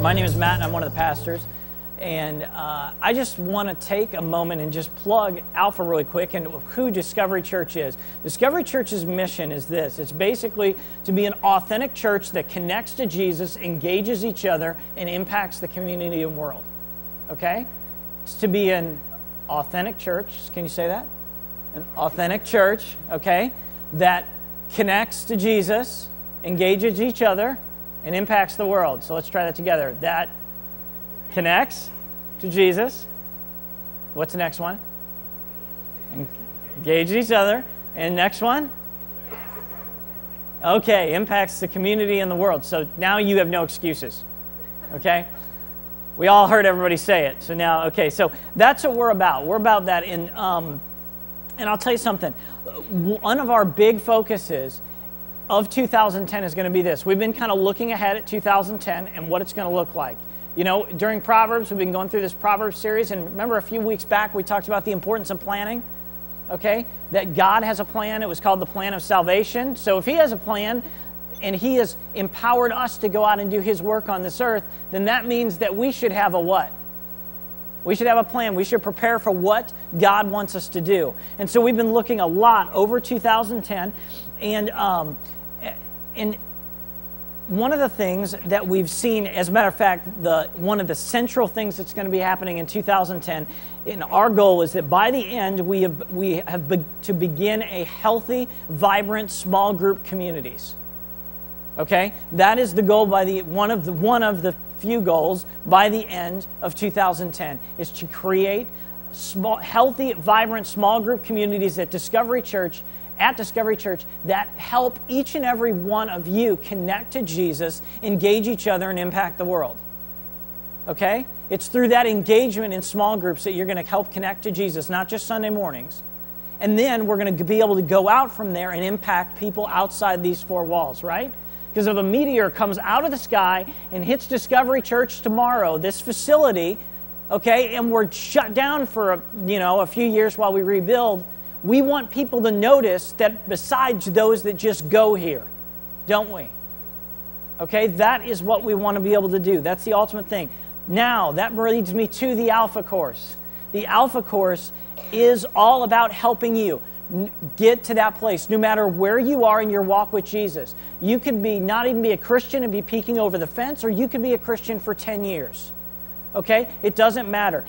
My name is Matt, and I'm one of the pastors. And I just want to take a moment and just plug Alpha really quick and who Discovery Church is. Discovery Church's mission is this. It's basically to be an authentic church that connects to Jesus, engages each other, and impacts the community and world. Okay? It's to be an authentic church. Can you say that? An authentic church, okay, that connects to Jesus, engages each other, and impacts the world. So let's try that together. That connects to Jesus. What's the next one? Engage each other. And next one? Okay, impacts the community and the world. So now you have no excuses. Okay? We all heard everybody say it. So now, okay, so that's what we're about. We're about that in, and I'll tell you something. One of our big focuses of 2010 is going to be this. We've been kind of looking ahead at 2010 and what it's going to look like. You know, during Proverbs, we've been going through this Proverbs series, and remember a few weeks back we talked about the importance of planning, okay? That God has a plan. It was called the plan of salvation. So if He has a plan and He has empowered us to go out and do His work on this earth, then that means that we should have a what? We should have a plan. We should prepare for what God wants us to do. And so we've been looking a lot over 2010, and one of the things that we've seen, as a matter of fact, one of the central things that's going to be happening in 2010, and our goal is that by the end we have to begin a healthy, vibrant, small group communities. Okay, that is the goal one of the few goals by the end of 2010 is to create healthy, vibrant, small group communities at Discovery Church that help each and every one of you connect to Jesus, engage each other, and impact the world. Okay? It's through that engagement in small groups that you're going to help connect to Jesus, not just Sunday mornings. And then we're going to be able to go out from there and impact people outside these four walls, right? Because if a meteor comes out of the sky and hits Discovery Church tomorrow, this facility, okay, and we're shut down for a few years while we rebuild, we want people to notice that besides those that just go here, don't we? Okay, that is what we want to be able to do. That's the ultimate thing. Now, that leads me to the Alpha Course. The Alpha Course is all about helping you get to that place, no matter where you are in your walk with Jesus. You could not even be a Christian and be peeking over the fence, or you could be a Christian for 10 years. Okay? It doesn't matter.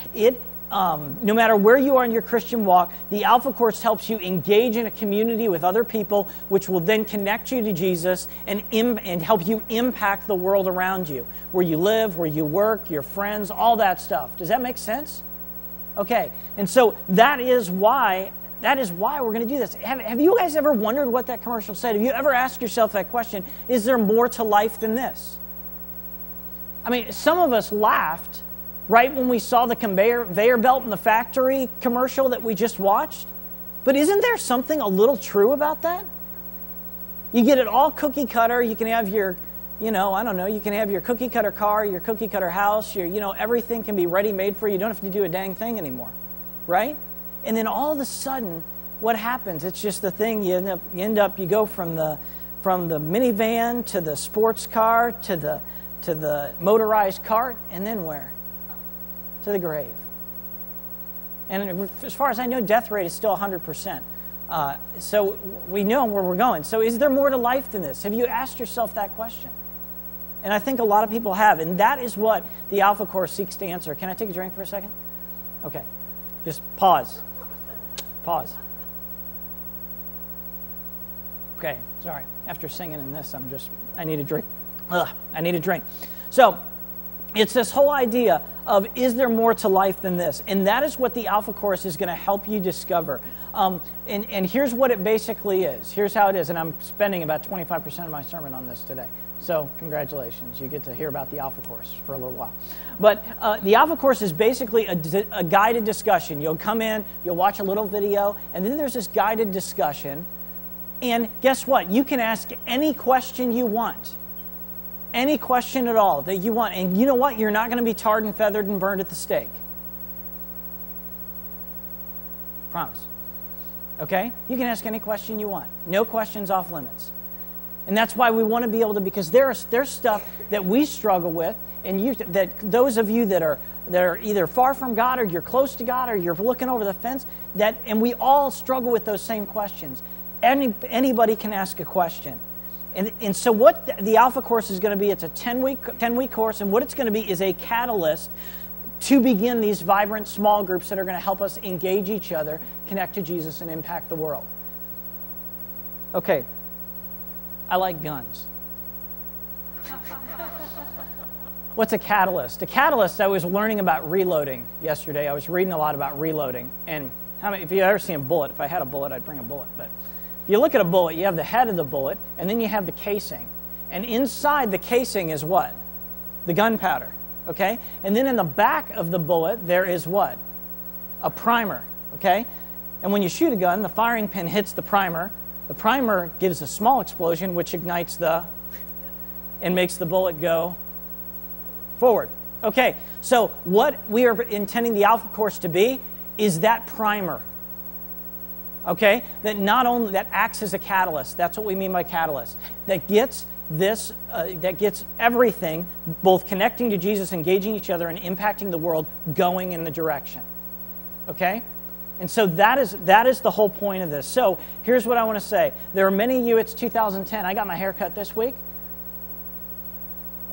No matter where you are in your Christian walk, the Alpha Course helps you engage in a community with other people, which will then connect you to Jesus and help you impact the world around you, where you live, where you work, your friends, all that stuff. Does that make sense? Okay, and so that is why we're going to do this. Have you guys ever wondered what that commercial said? Have you ever asked yourself that question, is there more to life than this? I mean, some of us laughed right when we saw the conveyor belt in the factory commercial that we just watched. But isn't there something a little true about that? You get it all cookie cutter. You can have your, you can have your cookie cutter car, your cookie cutter house, everything can be ready made for you. You don't have to do a dang thing anymore, right? And then all of a sudden, what happens? It's just the thing. You go from the minivan to the sports car to the motorized cart, and then where? To the grave. And as far as I know, death rate is still 100%. So we know where we're going. So is there more to life than this? Have you asked yourself that question? And I think a lot of people have. And that is what the Alpha Course seeks to answer. Can I take a drink for a second? Okay. Just pause. Pause. Okay, sorry. After singing in this, I need a drink. I need a drink. So, it's this whole idea of, is there more to life than this? And that is what the Alpha Course is going to help you discover. And here's what it basically is. Here's how it is. And I'm spending about 25% of my sermon on this today. So congratulations. You get to hear about the Alpha Course for a little while. But the Alpha Course is basically a guided discussion. You'll come in, you'll watch a little video, and then there's this guided discussion. And guess what? You can ask any question you want. Any question at all that you want. And you know what? You're not going to be tarred and feathered and burned at the stake. Promise. Okay? You can ask any question you want. No questions off limits. And that's why we want to be able to, because there's stuff that we struggle with, and that those of you that are either far from God or you're close to God or you're looking over the fence, and we all struggle with those same questions. Anybody can ask a question. And so what the Alpha course is going to be, it's a 10-week course, and what it's going to be is a catalyst to begin these vibrant small groups that are going to help us engage each other, connect to Jesus, and impact the world. Okay, I like guns. What's a catalyst? A catalyst, I was learning about reloading yesterday. I was reading a lot about reloading. And if you've ever seen a bullet, if I had a bullet, I'd bring a bullet. But if you look at a bullet, you have the head of the bullet, and then you have the casing. And inside the casing is what? The gunpowder. Okay? And then in the back of the bullet, there is what? A primer. Okay? And when you shoot a gun, the firing pin hits the primer. The primer gives a small explosion, which ignites and makes the bullet go forward. Okay, so what we are intending the Alpha course to be is that primer. Okay? That acts as a catalyst. That's what we mean by catalyst. That gets everything, both connecting to Jesus, engaging each other, and impacting the world, going in the direction. Okay? And so that is the whole point of this. So here's what I want to say. There are many of you, it's 2010. I got my hair cut this week.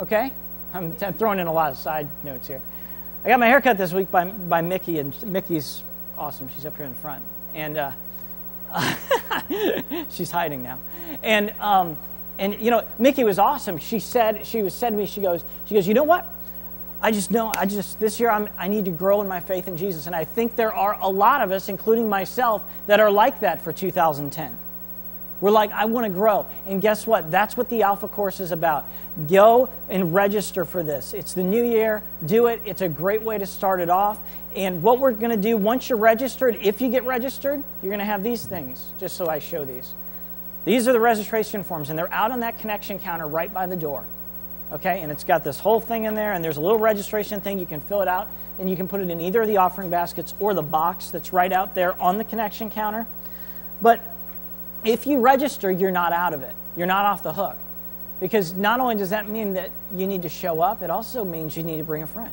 Okay? I'm throwing in a lot of side notes here. I got my hair cut this week by Mickey, and Mickey's awesome. She's up here in the front. And she's hiding now. And you know, Mickey was awesome. She said to me, she goes, you know what? This year I need to grow in my faith in Jesus. And I think there are a lot of us, including myself, that are like that for 2010. We're like, I want to grow. And guess what? That's what the Alpha course is about. Go and register for this. It's the new year. Do it. It's a great way to start it off. And what we're going to do, once you're registered, if you get registered, you're going to have these things, just so I show these. These are the registration forms, and they're out on that connection counter right by the door. Okay, and it's got this whole thing in there, and there's a little registration thing. You can fill it out, and you can put it in either of the offering baskets or the box that's right out there on the connection counter. But if you register, you're not out of it. You're not off the hook. Because not only does that mean that you need to show up, it also means you need to bring a friend.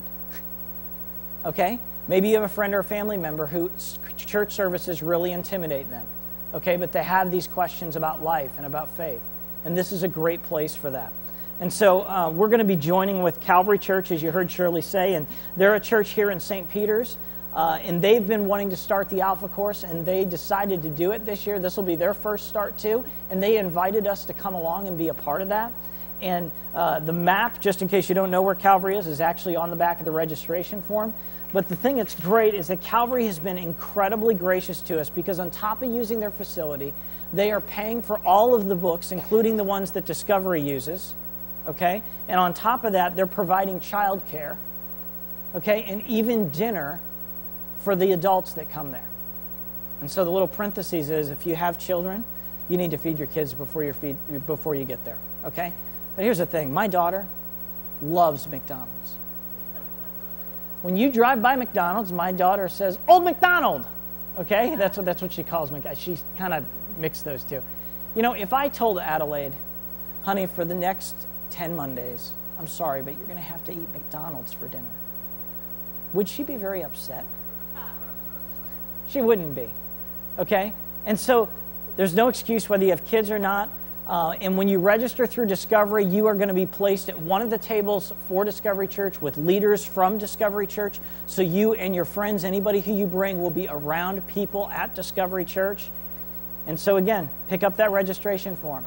Okay? Maybe you have a friend or a family member who church services really intimidate them. Okay, but they have these questions about life and about faith. And this is a great place for that. And so we're going to be joining with Calvary Church, as you heard Shirley say, and they're a church here in St. Peter's, and they've been wanting to start the Alpha course, and they decided to do it this year. This will be their first start too, and they invited us to come along and be a part of that. And the map, just in case you don't know where Calvary is actually on the back of the registration form. But the thing that's great is that Calvary has been incredibly gracious to us, because on top of using their facility, they are paying for all of the books, including the ones that Discovery uses. Okay? And on top of that, they're providing childcare, okay, and even dinner for the adults that come there. And so the little parentheses is, if you have children, you need to feed your kids before you get there, okay? But here's the thing. My daughter loves McDonald's. When you drive by McDonald's, my daughter says, "Old McDonald," okay? That's what she calls me. She kind of mixed those two. You know, if I told Adelaide, honey, for the next 10 Mondays, I'm sorry, but you're going to have to eat McDonald's for dinner, would she be very upset? She wouldn't be, okay? And so there's no excuse whether you have kids or not. And when you register through Discovery, you are going to be placed at one of the tables for Discovery Church with leaders from Discovery Church. So you and your friends, anybody who you bring, will be around people at Discovery Church. And so again, pick up that registration form.